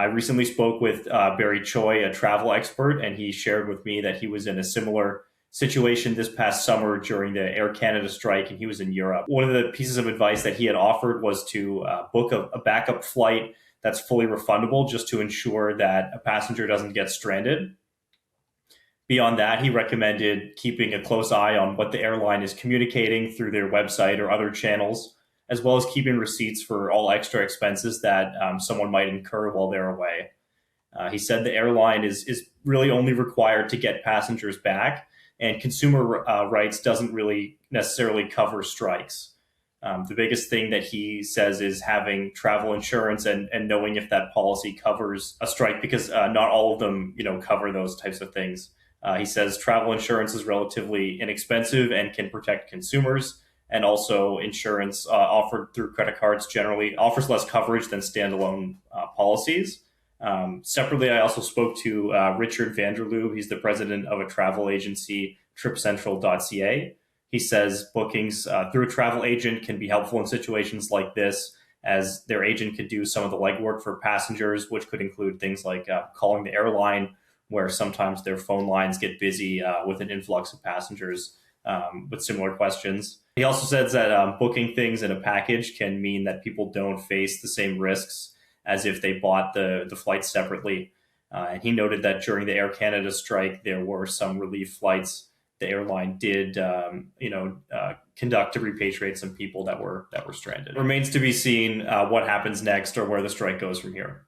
I recently spoke with Barry Choi, a travel expert, and he shared with me that he was in a similar situation this past summer during the Air Canada strike, and he was in Europe. One of the pieces of advice that he had offered was to book a backup flight that's fully refundable just to ensure that a passenger doesn't get stranded. Beyond that, he recommended keeping a close eye on what the airline is communicating through their website or other channels, as well as keeping receipts for all extra expenses that someone might incur while they're away. He said the airline is really only required to get passengers back, and consumer rights doesn't really necessarily cover strikes. The biggest thing that he says is having travel insurance and knowing if that policy covers a strike, because not all of them, cover those types of things. He says travel insurance is relatively inexpensive and can protect consumers. And also insurance offered through credit cards generally offers less coverage than standalone policies. Separately, I also spoke to Richard Vanderloo. He's the president of a travel agency, tripcentral.ca. He says bookings through a travel agent can be helpful in situations like this, as their agent could do some of the legwork for passengers, which could include things like calling the airline, where sometimes their phone lines get busy with an influx of passengers with similar questions. He also says that booking things in a package can mean that people don't face the same risks as if they bought the flight separately. And he noted that during the Air Canada strike, there were some relief flights. The airline did, conduct to repatriate some people that were stranded. It remains to be seen what happens next or where the strike goes from here.